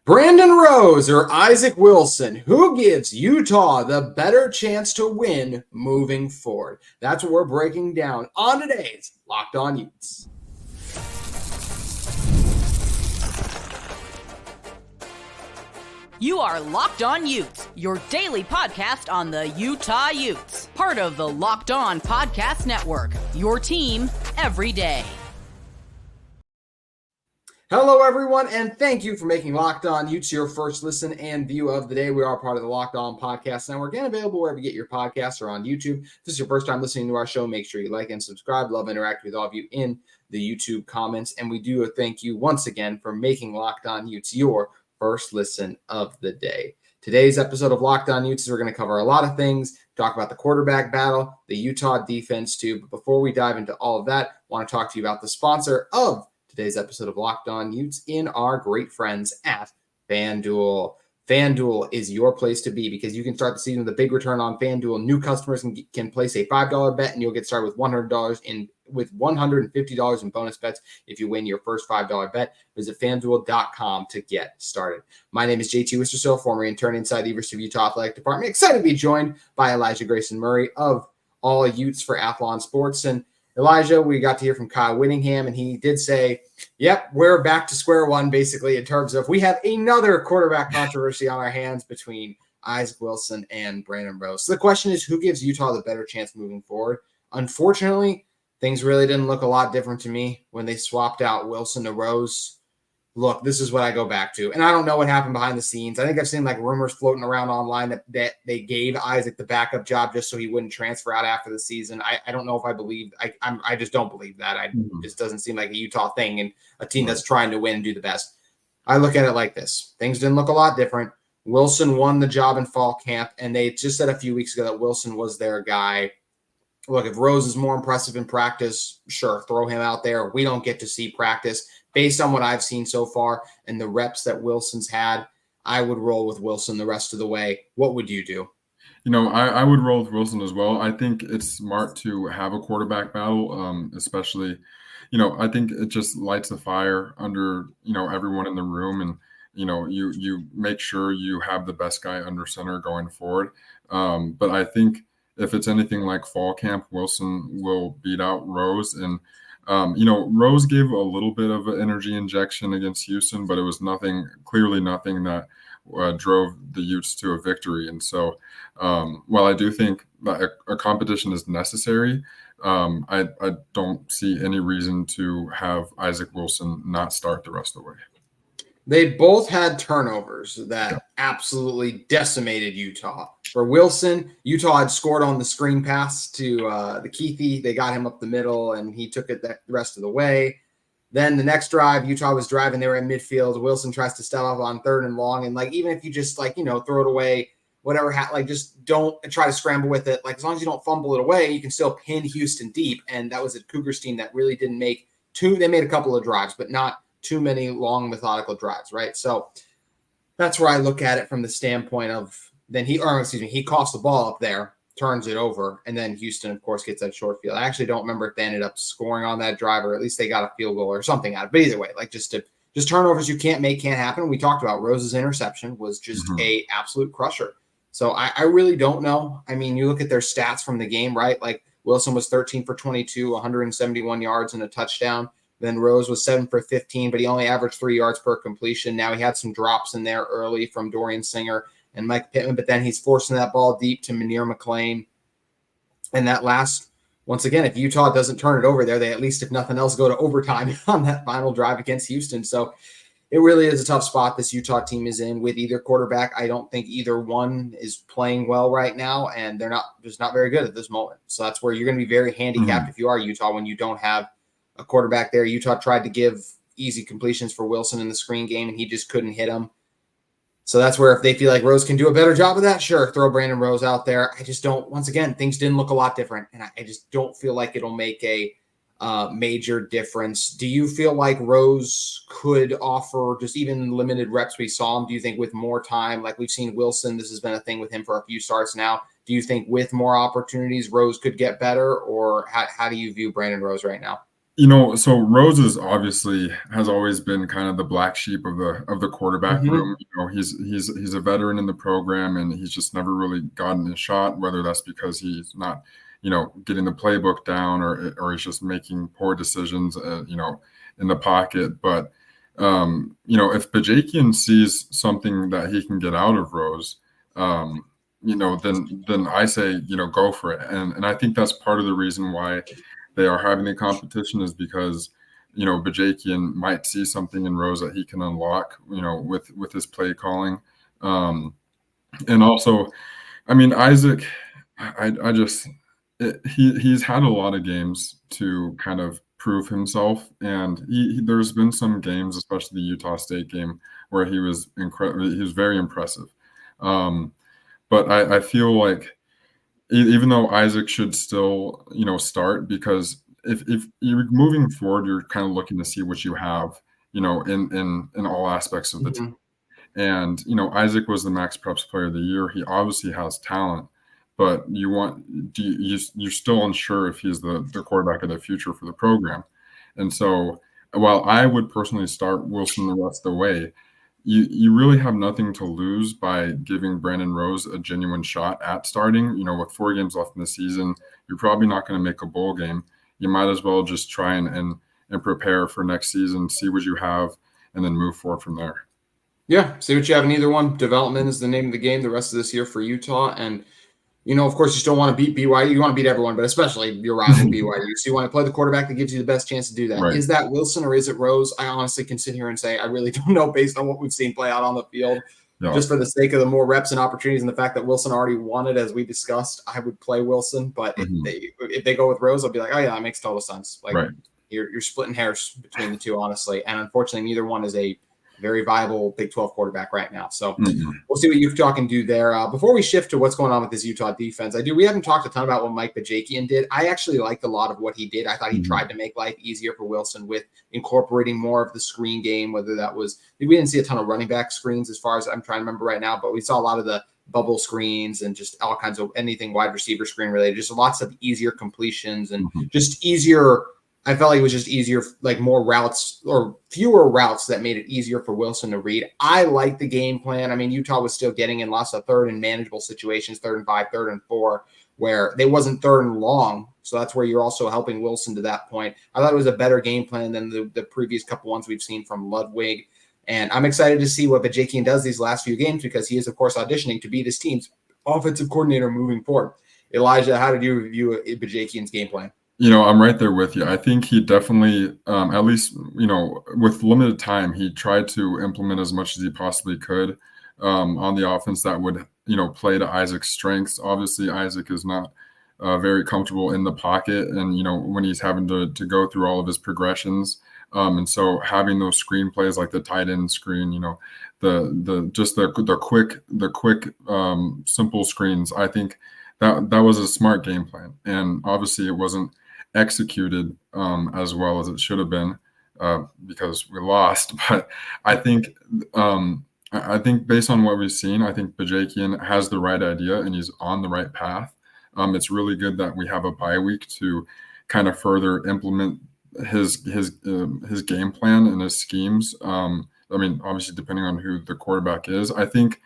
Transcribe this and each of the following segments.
Brandon Rose or Isaac Wilson, who gives Utah the better chance to win moving forward? That's what we're breaking down on today's Locked On Utes. You are Locked On Utes, your daily podcast on the Utah Utes, part of the Locked On Podcast Network, your team every day. Hello, everyone, and thank you for making Locked On Utes your first listen and view of the day. We are part of the Locked On Podcast Network and available wherever you get your podcasts or on YouTube. If this is your first time listening to our show, make sure you like and subscribe. Love interacting with all of you in the YouTube comments. And we do thank you once again for making Locked On Utes your first listen of the day. Today's episode of Locked On Utes, we're going to cover a lot of things, talk about the quarterback battle, the Utah defense too. But before we dive into all of that, I want to talk to you about the sponsor of today's episode of Locked On Utes in our great friends at FanDuel. FanDuel is your place to be because you can start the season with a big return on FanDuel. New customers can place a $5 bet and you'll get started with $150 in bonus bets if you win your first $5 bet. Visit FanDuel.com to get started. My name is JT Wistrcill, former intern inside the University of Utah Athletic Department. Excited to be joined by Elijah Grayson Murray of All Utes for Athlon Sports. And Elijah, we got to hear from Kyle Whittingham, and he did say, yep, we're back to square one, basically, in terms of we have another quarterback controversy on our hands between Isaac Wilson and Brandon Rose. So the question is, who gives Utah the better chance moving forward? Unfortunately, things really didn't look a lot different to me when they swapped out Wilson to Rose. Look, this is what I go back to. And I don't know what happened behind the scenes. I think I've seen like rumors floating around online that they gave Isaac the backup job just so he wouldn't transfer out after the season. I don't know if I believe – I just don't believe that. Just doesn't seem like a Utah thing and a team that's trying to win and do the best. I look at it like this. Things didn't look a lot different. Wilson won the job in fall camp, and they just said a few weeks ago that Wilson was their guy. Look, if Rose is more impressive in practice, sure, throw him out there. We don't get to see practice. Based on what I've seen so far and the reps that Wilson's had, I would roll with Wilson the rest of the way. What would you do? You know, I would roll with Wilson as well. I think it's smart to have a quarterback battle, especially, I think it just lights a fire under, everyone in the room. And, you make sure you have the best guy under center going forward. But I think if it's anything like fall camp, Wilson will beat out Rose. And Rose gave a little bit of an energy injection against Houston, but it was clearly nothing that drove the Utes to a victory. And so while I do think that a competition is necessary, I don't see any reason to have Isaac Wilson not start the rest of the way. They both had turnovers that absolutely decimated Utah. For Wilson, Utah had scored on the screen pass to the Keithy. They got him up the middle, and he took it the rest of the way. Then the next drive, Utah was driving. They were in midfield. Wilson tries to step up on 3rd and long. And, even if you just, throw it away, whatever, just don't try to scramble with it. As long as you don't fumble it away, you can still pin Houston deep. And that was a Cougars team that really didn't make they made a couple of drives, but not too many long methodical drives, right? So that's where I look at it from the standpoint of he coughs the ball up there, turns it over, and then Houston, of course, gets that short field. I actually don't remember if they ended up scoring on that drive or at least they got a field goal or something out of it. But either way, just turnovers you can't make can't happen. We talked about Rose's interception was just a absolute crusher. So I really don't know. I mean, you look at their stats from the game, right? Wilson was 13 for 22, 171 yards and a touchdown. Then Rose was 7 for 15, but he only averaged 3 yards per completion. Now he had some drops in there early from Dorian Singer and Mike Pittman, but then he's forcing that ball deep to Munir McClain. And that once again, if Utah doesn't turn it over there, they at least, if nothing else, go to overtime on that final drive against Houston. So it really is a tough spot this Utah team is in with either quarterback. I don't think either one is playing well right now, and they're just not very good at this moment. So that's where you're going to be very handicapped if you are Utah when you don't have a quarterback there. Utah tried to give easy completions for Wilson in the screen game, and he just couldn't hit them. So that's where if they feel like Rose can do a better job of that, sure, throw Brandon Rose out there. I just don't – once again, things didn't look a lot different, and I just don't feel like it'll make a major difference. Do you feel like Rose could offer just even limited reps we saw him? Do you think with more time, like we've seen Wilson, this has been a thing with him for a few starts now, do you think with more opportunities Rose could get better, or how do you view Brandon Rose right now? So Rose is obviously has always been kind of the black sheep of the quarterback room. He's a veteran in the program, and he's just never really gotten a shot. Whether that's because he's not, getting the playbook down, or he's just making poor decisions, in the pocket. But if Bajakian sees something that he can get out of Rose, then I say, go for it. And I think that's part of the reason why they are having the competition, is because, Bajakian might see something in Rose that he can unlock, with his play calling. And also, Isaac, he's had a lot of games to kind of prove himself. And there's been some games, especially the Utah State game, where he was incredible. He was very impressive. But I feel like, even though Isaac should still, start, because if you're moving forward, you're kind of looking to see what you have, in all aspects of the team. And, Isaac was the Max Preps Player of the Year. He obviously has talent, but you're still unsure if he's the quarterback of the future for the program. And so while I would personally start Wilson the rest of the way, you really have nothing to lose by giving Brandon Rose a genuine shot at starting. With 4 games left in the season, you're probably not going to make a bowl game. You might as well just try and prepare for next season, see what you have, and then move forward from there. Yeah, see what you have in either one. Development is the name of the game the rest of this year for Utah. And, of course, you still want to beat BYU. You want to beat everyone, but especially your rival BYU. So you want to play the quarterback that gives you the best chance to do that. Right. Is that Wilson or is it Rose? I honestly can sit here and say I really don't know based on what we've seen play out on the field. No. Just for the sake of the more reps and opportunities and the fact that Wilson already won it, as we discussed, I would play Wilson. But if they go with Rose, I'll be like, oh, yeah, that makes total sense. Like, right. You're splitting hairs between the two, honestly. And unfortunately, neither one is a very viable Big 12 quarterback right now. So we'll see what Utah can do there. Before we shift to what's going on with this Utah defense, we haven't talked a ton about what Mike Bajakian did. I actually liked a lot of what he did. I thought he tried to make life easier for Wilson with incorporating more of the screen game, whether that was, we didn't see a ton of running back screens as far as I'm trying to remember right now, but we saw a lot of the bubble screens and just all kinds of anything wide receiver screen related, just lots of easier completions and just easier. I felt like it was just easier, like more routes or fewer routes that made it easier for Wilson to read. I like the game plan. Utah was still getting in lots of third and manageable situations, 3rd and 5, 3rd and 4, where they wasn't 3rd and long. So that's where you're also helping Wilson to that point. I thought it was a better game plan than the previous couple ones we've seen from Ludwig. And I'm excited to see what Bajakian does these last few games, because he is, of course, auditioning to be this team's offensive coordinator moving forward. Elijah, how did you review Bajakian's game plan? I'm right there with you. I think he definitely, at least, with limited time, he tried to implement as much as he possibly could on the offense that would, play to Isaac's strengths. Obviously, Isaac is not very comfortable in the pocket, and, when he's having to go through all of his progressions. And so having those screen plays like the tight end screen, the quick simple screens, I think that was a smart game plan. And obviously it wasn't executed as well as it should have been because we lost. But I think based on what we've seen, I think Bajakian has the right idea and he's on the right path. It's really good that we have a bye week to kind of further implement his game plan and his schemes. Obviously depending on who the quarterback is. I think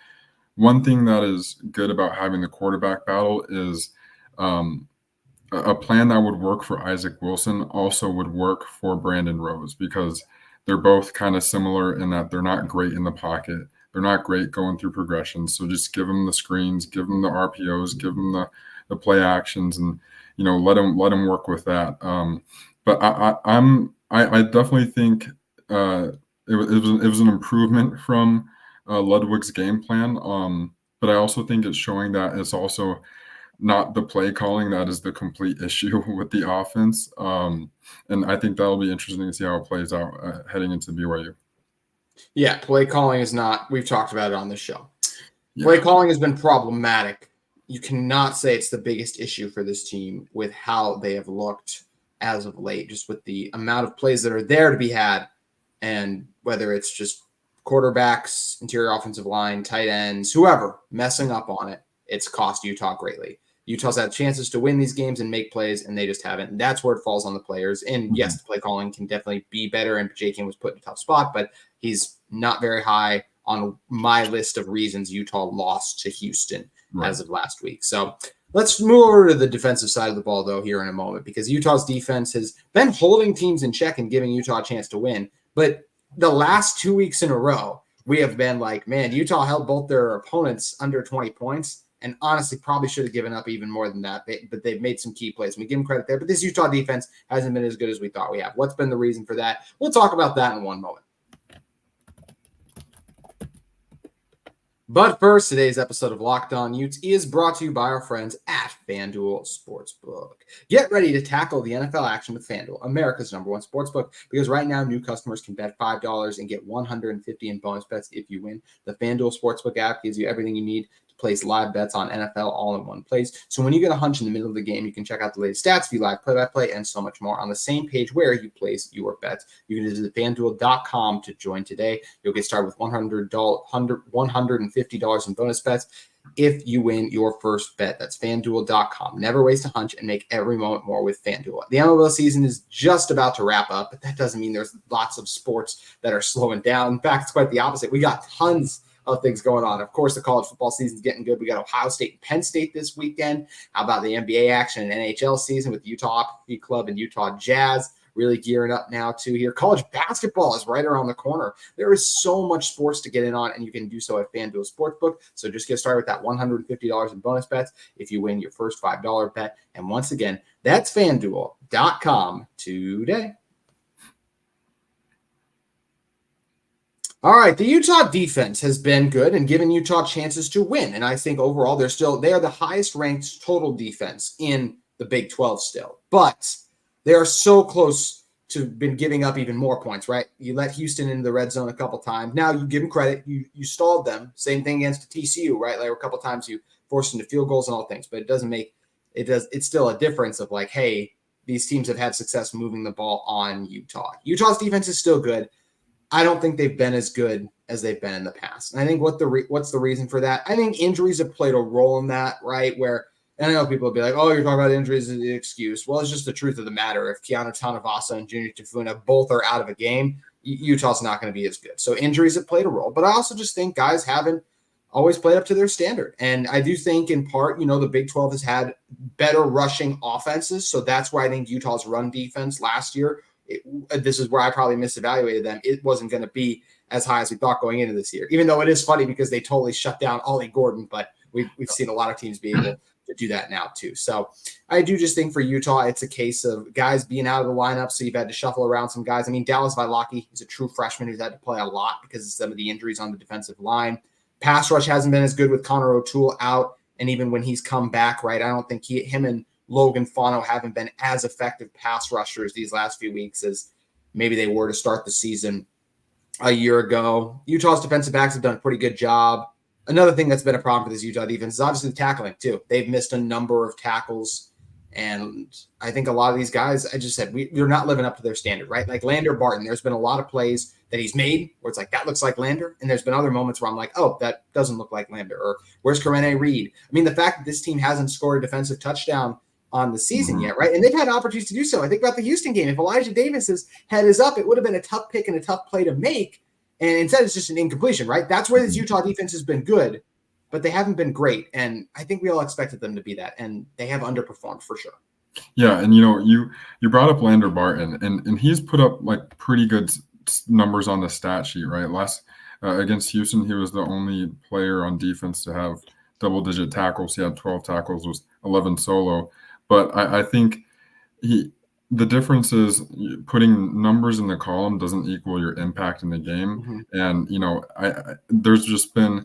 one thing that is good about having the quarterback battle is a plan that would work for Isaac Wilson also would work for Brandon Rose, because they're both kind of similar in that they're not great in the pocket. They're not great going through progressions. So just give them the screens, give them the RPOs, give them the play actions, and let them work with that. But I definitely think it was an improvement from Ludwig's game plan. But I also think it's showing that it's also not the play calling that is the complete issue with the offense. And I think that'll be interesting to see how it plays out heading into BYU. Yeah, play calling is not, we've talked about it on this show. Yeah. Play calling has been problematic. You cannot say it's the biggest issue for this team with how they have looked as of late, just with the amount of plays that are there to be had, and whether it's just quarterbacks, interior offensive line, tight ends, whoever messing up on it, it's cost Utah greatly. Utah's had chances to win these games and make plays, and they just haven't. And that's where it falls on the players. And yes, the play calling can definitely be better, and Bajakian was put in a tough spot, but he's not very high on my list of reasons Utah lost to Houston as of last week. So let's move over to the defensive side of the ball, though, here in a moment, because Utah's defense has been holding teams in check and giving Utah a chance to win. But the last 2 weeks in a row, we have been like, man, Utah held both their opponents under 20 points. And honestly, probably should have given up even more than that. But they've made some key plays. We give them credit there. But this Utah defense hasn't been as good as we thought we have. What's been the reason for that? We'll talk about that in one moment. But first, today's episode of Locked On Utes is brought to you by our friends at FanDuel Sportsbook. Get ready to tackle the NFL action with FanDuel, America's #1 sportsbook, because right now new customers can bet $5 and get $150 in bonus bets if you win. The FanDuel Sportsbook app gives you everything you need to place live bets on NFL all in one place. So when you get a hunch in the middle of the game, you can check out the latest stats, view live play-by-play, and so much more on the same page where you place your bets. You can visit FanDuel.com to join today. You'll get started with $150 in bonus bets if you win your first bet. That's FanDuel.com. Never waste a hunch and make every moment more with FanDuel. The MLB season is just about to wrap up, but that doesn't mean there's lots of sports that are slowing down. In fact, it's quite the opposite. We got tons of things going on. Of course, the college football season is getting good. We got Ohio State and Penn State this weekend. How about the NBA action and NHL season with Utah Hockey Club and Utah Jazz really gearing up now too here. College basketball is right around the corner. There is so much sports to get in on, and you can do so at FanDuel Sportsbook. So just get started with that $150 in bonus bets if you win your first $5 bet. And once again, that's FanDuel.com today. All right, the Utah defense has been good and given Utah chances to win. And I think overall they are the highest ranked total defense in the Big 12 still. But they are so close to been giving up even more points, right? You let Houston into the red zone a couple times. Now you give them credit. You stalled them. Same thing against TCU, right? Like a couple times you forced them to field goals and all things, but it's still a difference of like, hey, these teams have had success moving the ball on Utah. Utah's defense is still good. I don't think they've been as good as they've been in the past. And I think what's the reason for that? I think injuries have played a role in that, right? And I know people will be like, oh, you're talking about injuries as the excuse. Well, it's just the truth of the matter. If Keanu Tanavasa and Junior Tafuna both are out of a game, Utah's not going to be as good. So injuries have played a role. But I also just think guys haven't always played up to their standard. And I do think in part, the Big 12 has had better rushing offenses. So that's why I think Utah's run defense last year, this is where I probably misevaluated them. It wasn't going to be as high as we thought going into this year, even though it is funny because they totally shut down Ollie Gordon, but we've seen a lot of teams be able to do that now too. So I do just think for Utah, it's a case of guys being out of the lineup. So you've had to shuffle around some guys. I mean, Dallas Vailaki is a true freshman who's had to play a lot because of some of the injuries on the defensive line. Pass rush hasn't been as good with Connor O'Toole out. And even when he's come back, right, I don't think him and Logan Fano haven't been as effective pass rushers these last few weeks as maybe they were to start the season a year ago. Utah's defensive backs have done a pretty good job. Another thing that's been a problem for this Utah defense is obviously the tackling too. They've missed a number of tackles. And I think a lot of these guys, I just said, we're not living up to their standard, right? Like Lander Barton, there's been a lot of plays that he's made where it's like, that looks like Lander. And there's been other moments where I'm like, oh, that doesn't look like Lander. Or where's Karene Reed? I mean, the fact that this team hasn't scored a defensive touchdown on the season yet, right? And they've had opportunities to do so. I think about the Houston game. If Elijah Davis's head is up, it would have been a tough pick and a tough play to make. And instead, it's just an incompletion, right? That's where this Utah defense has been good, but they haven't been great. And I think we all expected them to be that, and they have underperformed for sure. Yeah, and you brought up Lander Barton, and he's put up like pretty good numbers on the stat sheet, right? Last against Houston, he was the only player on defense to have double-digit tackles. He had 12 tackles, was 11 solo. But I think the difference is putting numbers in the column doesn't equal your impact in the game. Mm-hmm. And there's just been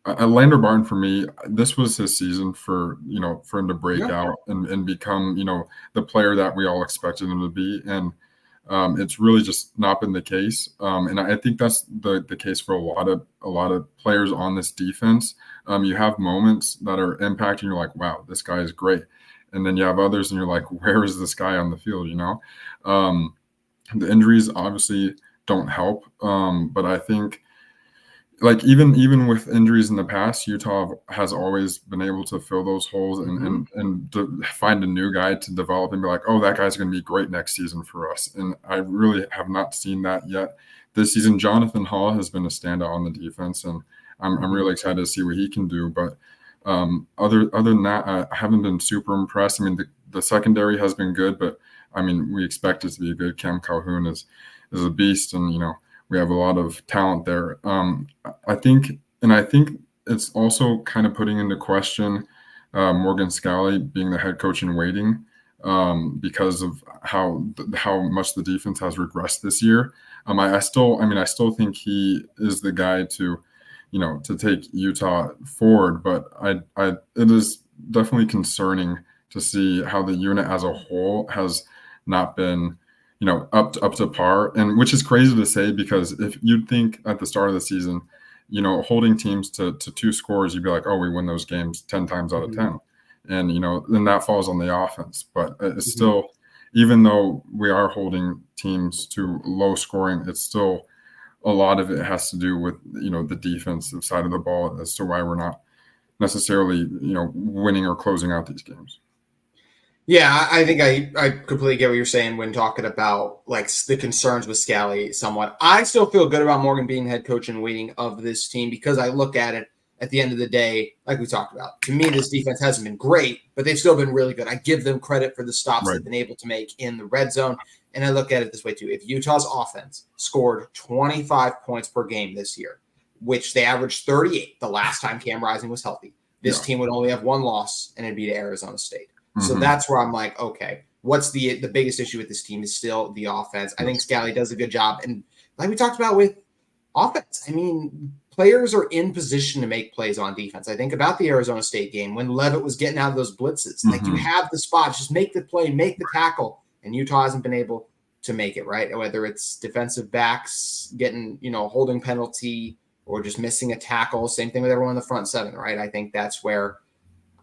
Lander Barton for me. This was his season for him to break out and become the player that we all expected him to be. And it's really just not been the case. And I think that's the case for a lot of players on this defense. You have moments that are impacting. You're like, wow, this guy is great. And then you have others and you're like, where is this guy on the field? The injuries obviously don't help. But I think, like even with injuries in the past, Utah has always been able to fill those holes and to find a new guy to develop and be like, oh, that guy's going to be great next season for us. And I really have not seen that yet this season. Jonathan Hall has been a standout on the defense, and I'm really excited to see what he can do. But other than that, I haven't been super impressed. I mean, the secondary has been good, but I mean, we expect it to be good. Cam Calhoun is a beast, and we have a lot of talent there. I think it's also kind of putting into question Morgan Scalley being the head coach in waiting because of how much the defense has regressed this year. I still think he is the guy to take Utah forward, but it is definitely concerning to see how the unit as a whole has not been up to par, and which is crazy to say, because if you'd think at the start of the season, holding teams to 2 scores, you'd be like, oh, we win those games 10 times out of 10. And, then that falls on the offense. But it's still, even though we are holding teams to low scoring, it's still a lot of it has to do with, the defensive side of the ball as to why we're not necessarily, winning or closing out these games. Yeah, I think I completely get what you're saying when talking about like the concerns with Scally somewhat. I still feel good about Morgan being the head coach in waiting of this team, because I look at it at the end of the day, like we talked about. To me, this defense hasn't been great, but they've still been really good. I give them credit for the stops they've been able to make in the red zone. And I look at it this way too. If Utah's offense scored 25 points per game this year, which they averaged 38 the last time Cam Rising was healthy, this team would only have 1 loss, and it'd be to Arizona State. So that's where I'm like, okay, what's the biggest issue with this team is still the offense. I think Scally does a good job. And like we talked about with offense, I mean, players are in position to make plays on defense. I think about the Arizona State game when Levitt was getting out of those blitzes. Like, you have the spots, just make the play, make the tackle. And Utah hasn't been able to make it, right? Whether it's defensive backs getting, holding penalty or just missing a tackle. Same thing with everyone in the front 7, right? I think that's where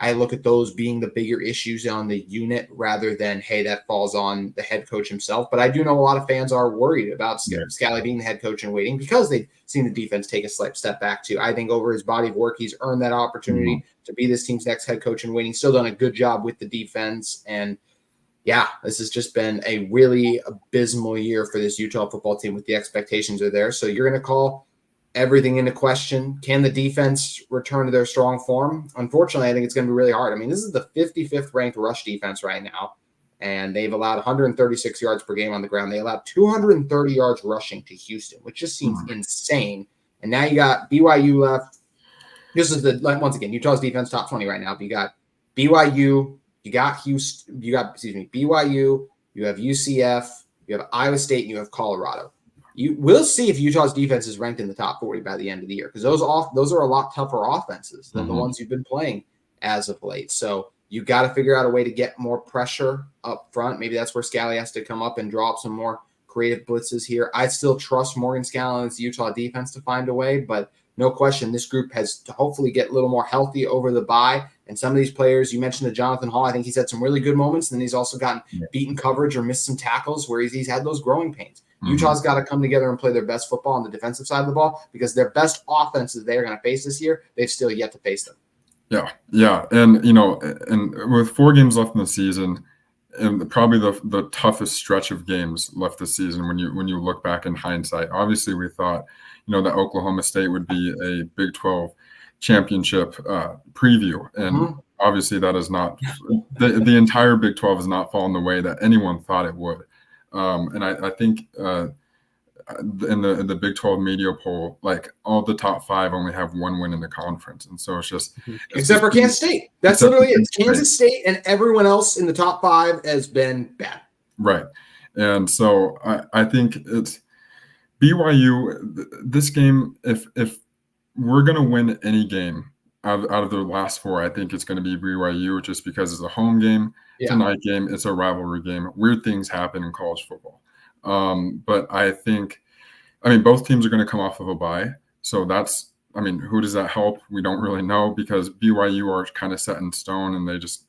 I look at those being the bigger issues on the unit rather than, hey, that falls on the head coach himself. But I do know a lot of fans are worried about Scally being the head coach and waiting, because they've seen the defense take a slight step back too. I think over his body of work, he's earned that opportunity to be this team's next head coach and waiting. Still done a good job with the defense. And yeah, this has just been a really abysmal year for this Utah football team with the expectations are there. So you're going to call everything into question. Can the defense return to their strong form? Unfortunately, I think it's going to be really hard. I mean, this is the 55th ranked rush defense right now, and they've allowed 136 yards per game on the ground. They allowed 230 yards rushing to Houston, which just seems insane. And now you got BYU left. This is once again, Utah's defense top 20 right now. But you got BYU, you got Houston, BYU, you have UCF, you have Iowa State, and you have Colorado. You will see if Utah's defense is ranked in the top 40 by the end of the year, because those are a lot tougher offenses than the ones you've been playing as of late. So you got to figure out a way to get more pressure up front. Maybe that's where Scally has to come up and draw up some more creative blitzes here. I still trust Morgan Scally and the Utah defense to find a way, but no question, this group has to hopefully get a little more healthy over the bye. And some of these players, you mentioned the Jonathan Hall, I think he's had some really good moments, and then he's also gotten beaten coverage or missed some tackles where he's had those growing pains. Utah's got to come together and play their best football on the defensive side of the ball, because their best offenses they're going to face this year, they've still yet to face them. Yeah. And, and with 4 games left in the season, and probably the toughest stretch of games left this season when you look back in hindsight. Obviously, we thought, that Oklahoma State would be a Big 12 championship preview. And obviously that is not the entire Big 12 has not fallen the way that anyone thought it would. And I think in the Big 12 media poll, like all the top 5 only have 1 win in the conference. And so it's just except for Kansas State. That's literally it. Kansas State and everyone else in the top 5 has been bad. Right. And so I think it's BYU, this game, if we're going to win any game out of their last 4, I think it's going to be BYU, just because it's a home game. It's a night game. It's a rivalry game. Weird things happen in college football. But I think, both teams are going to come off of a bye. So who does that help? We don't really know, because BYU are kind of set in stone, and they just,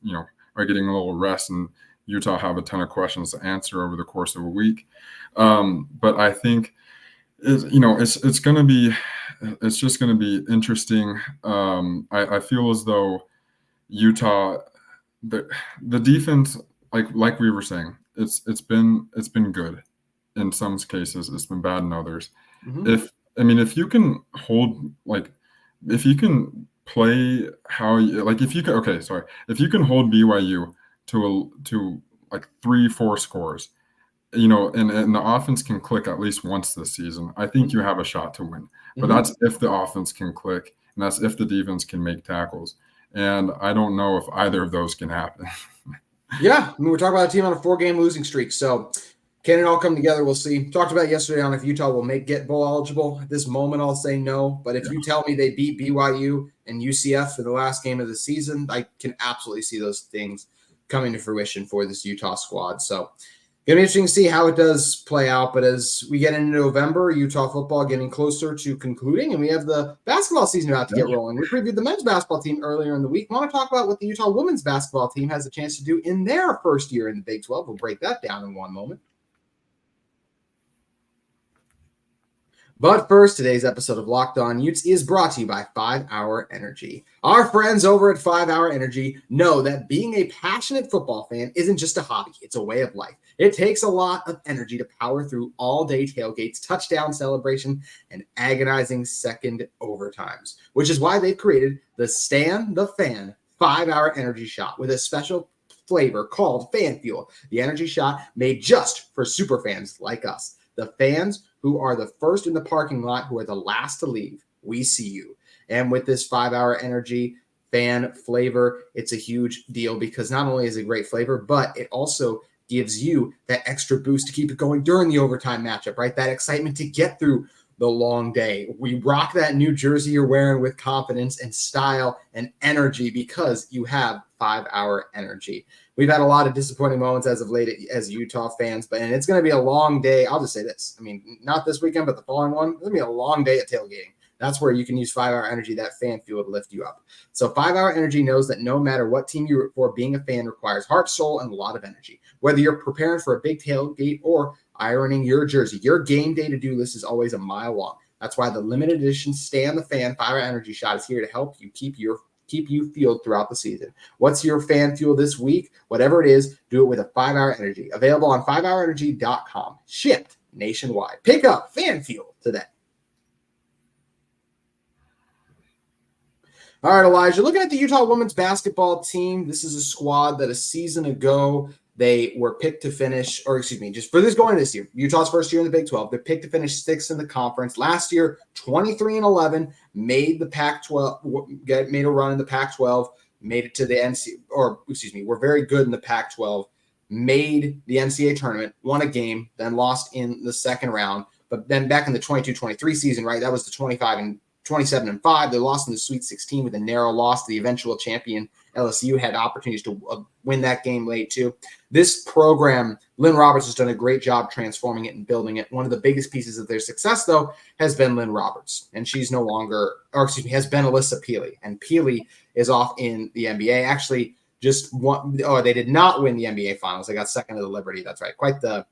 are getting a little rest, and Utah have a ton of questions to answer over the course of a week. But I think, it's going to be it's just going to be interesting. I feel as though Utah, the defense, like we were saying, it's been good in some cases. It's been bad in others. If you can hold, if you can play how if you can if you can hold BYU to 3-4 scores, and the offense can click at least once this season, I think you have a shot to win. But that's if the offense can click, and that's if the defense can make tackles. And I don't know if either of those can happen. Yeah, we're talking about a team on a 4-game losing streak, so can it all come together? We'll see. Talked about yesterday on if Utah will get bowl eligible. At this moment, I'll say no. But if you tell me they beat BYU and UCF for the last game of the season, I can absolutely see those things coming to fruition for this Utah squad. So going to be interesting to see how it does play out. But as we get into November, Utah football getting closer to concluding, and we have the basketball season about to get rolling. We previewed the men's basketball team earlier in the week. I want to talk about what the Utah women's basketball team has a chance to do in their first year in the Big 12. We'll break that down in one moment. But first, today's episode of Locked On Utes is brought to you by 5 Hour Energy. Our friends over at 5 Hour Energy know that being a passionate football fan isn't just a hobby, it's a way of life. It takes a lot of energy to power through all-day tailgates, touchdown celebration, and agonizing second overtimes, which is why they've created the Stan the Fan 5 Hour Energy Shot with a special flavor called Fan Fuel, the energy shot made just for super fans like us. The fans who are the first in the parking lot, who are the last to leave. We see you. And with this 5 Hour Energy fan flavor, it's a huge deal because not only is it a great flavor, but it also gives you that extra boost to keep it going during the overtime matchup, right? That excitement to get through the long day. We rock that new jersey you're wearing with confidence and style and energy because you have 5 Hour Energy. We've had a lot of disappointing moments as of late as Utah fans, and it's going to be a long day. I'll just say this. I mean, not this weekend, but the following one. It's going to be a long day at tailgating. That's where you can use 5 Hour Energy, that fan fuel, to lift you up. So 5 Hour Energy knows that no matter what team you root for, being a fan requires heart, soul, and a lot of energy. Whether you're preparing for a big tailgate or ironing your jersey, your game day to-do list is always a mile long. That's why the limited edition Stan the Fan 5 Hour Energy Shot is here to help you keep you fueled throughout the season. What's your fan fuel this week? Whatever it is, do it with a 5 Hour Energy. Available on 5hourenergy.com. Shipped nationwide. Pick up fan fuel today. All right, Elijah, looking at the Utah women's basketball team, this is a squad that a season ago they were picked to finish, just for this year, Utah's first year in the Big 12, they're picked to finish 6th in the conference. Last year, 23-11, made the Pac-12, made a run in the Pac-12, made it to the were very good in the Pac-12, made the NCAA tournament, won a game, then lost in the second round. But then back in the 22-23 season, right, that was the 27-5. They lost in the Sweet 16 with a narrow loss to the eventual champion. LSU had opportunities to win that game late too. This program, Lynn Roberts has done a great job transforming it and building it. One of the biggest pieces of their success, though, has been Lynn Roberts, and has been Alissa Pili. And Pili is off in the NBA. Actually, they did not win the NBA Finals. They got second to the Liberty. That's right. Quite the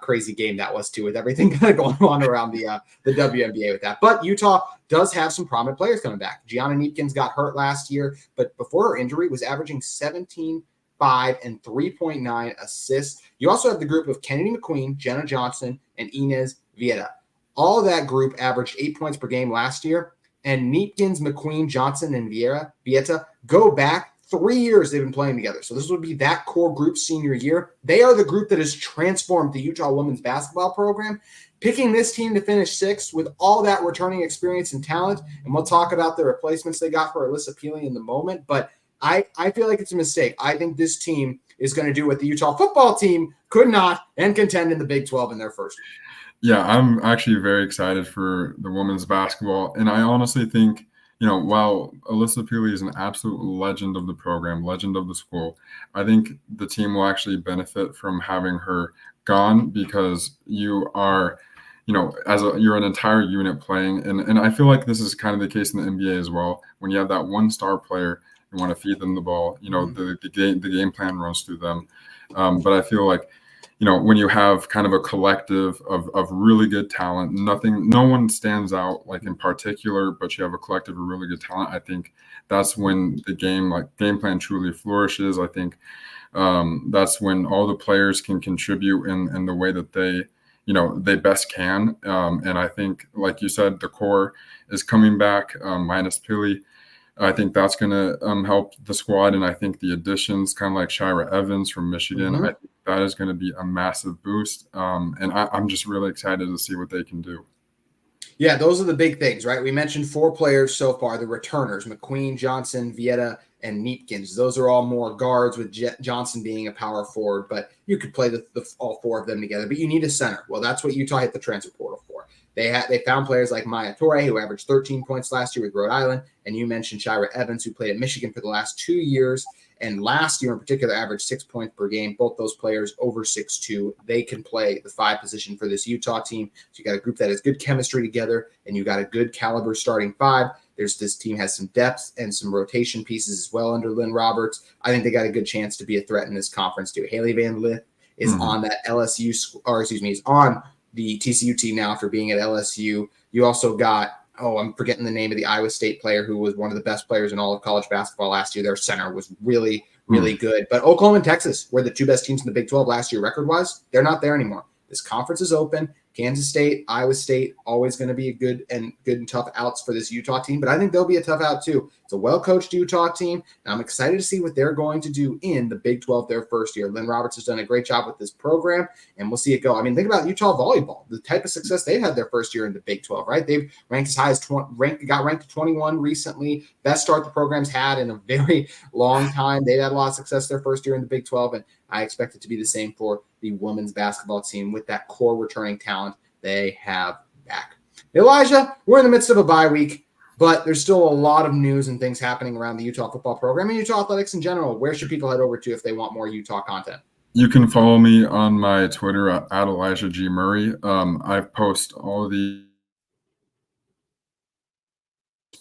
crazy game that was too, with everything kind of going on around the WNBA with that. But Utah does have some prominent players coming back. Gianna Neepkins got hurt last year, but before her injury was averaging 17, 5, and 3.9 assists. You also have the group of Kennedy McQueen, Jenna Johnson, and Inez Vieta. All of that group averaged 8 points per game last year. And Neepkins, McQueen, Johnson, and Vieta go back 3 years they've been playing together. So this would be that core group senior year. They are the group that has transformed the Utah women's basketball program. Picking this team to finish 6th with all that returning experience and talent, and we'll talk about the replacements they got for Alissa Pili in the moment, but I feel like it's a mistake. I think this team is going to do what the Utah football team could not and contend in the Big 12 in their first year. Yeah, I'm actually very excited for the women's basketball, and I honestly think, while Alissa Pili is an absolute legend of the program, legend of the school, I think the team will actually benefit from having her gone because you are, you're an entire unit playing. And I feel like this is kind of the case in the NBA as well. When you have that one star player, you want to feed them the ball, the game plan runs through them. But I feel like, when you have kind of a collective of really good talent, no one stands out like in particular, but you have a collective of really good talent. I think that's when the game plan truly flourishes. I think that's when all the players can contribute in the way that they best can. And I think, like you said, the core is coming back, minus Pili. I think that's going to help the squad. And I think the additions, kind of like Shira Evans from Michigan, I think that is going to be a massive boost. And I'm just really excited to see what they can do. Yeah, those are the big things, right? We mentioned 4 players so far, the returners, McQueen, Johnson, Vieta, and Neepkins. Those are all more guards, with Johnson being a power forward, but you could play all 4 of them together. But you need a center. Well, that's what Utah hit the transfer portal for. They found players like Maya Torre, who averaged 13 points last year with Rhode Island, and you mentioned Shira Evans, who played at Michigan for the last 2 years, and last year in particular averaged 6 points per game. Both those players over 6'2". They can play the 5 position for this Utah team. So you got a group that has good chemistry together, and you got a good caliber starting 5. This team has some depth and some rotation pieces as well under Lynn Roberts. I think they got a good chance to be a threat in this conference too. Haley Van Lith is on that is on the TCU team now after being at LSU. You also got, I'm forgetting the name of the Iowa State player who was one of the best players in all of college basketball last year. Their center was really, really good. But Oklahoma and Texas were the 2 best teams in the Big 12 last year record-wise. They're not there anymore. This conference is open. Kansas State, Iowa State, always going to be a good and tough outs for this Utah team, but I think they'll be a tough out too. It's a well-coached Utah team, and I'm excited to see what they're going to do in the Big 12 their first year. Lynn Roberts has done a great job with this program, and we'll see it go. I mean, think about Utah volleyball, the type of success they've had their first year in the Big 12, right? They've ranked as high as got ranked to 21 recently. Best start the program's had in a very long time. They've had a lot of success their first year in the Big 12, and I expect it to be the same for the women's basketball team with that core returning talent they have back. Elijah, we're in the midst of a bye week, but there's still a lot of news and things happening around the Utah football program and Utah athletics in general. Where should people head over to if they want more Utah content? You can follow me on my Twitter at Elijah G. Murray. I post all of the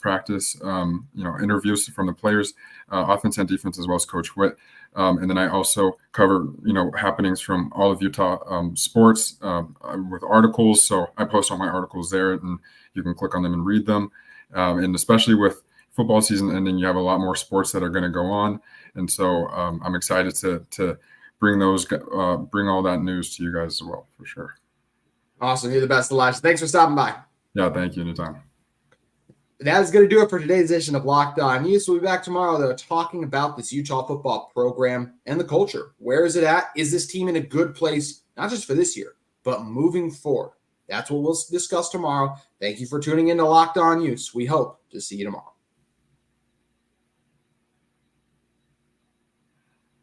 practice, interviews from the players, offense and defense, as well as Coach Witt. And then I also cover, happenings from all of Utah sports with articles. So I post all my articles there, and you can click on them and read them. And especially with football season ending, you have a lot more sports that are going to go on. And so I'm excited to bring all that news to you guys as well, for sure. Awesome. You're the best, Elijah. Thanks for stopping by. Yeah, thank you. Anytime. That is going to do it for today's edition of Locked On Utes. We'll be back tomorrow, though, talking about this Utah football program and the culture. Where is it at? Is this team in a good place, not just for this year, but moving forward? That's what we'll discuss tomorrow. Thank you for tuning in to Locked On Utes. We hope to see you tomorrow.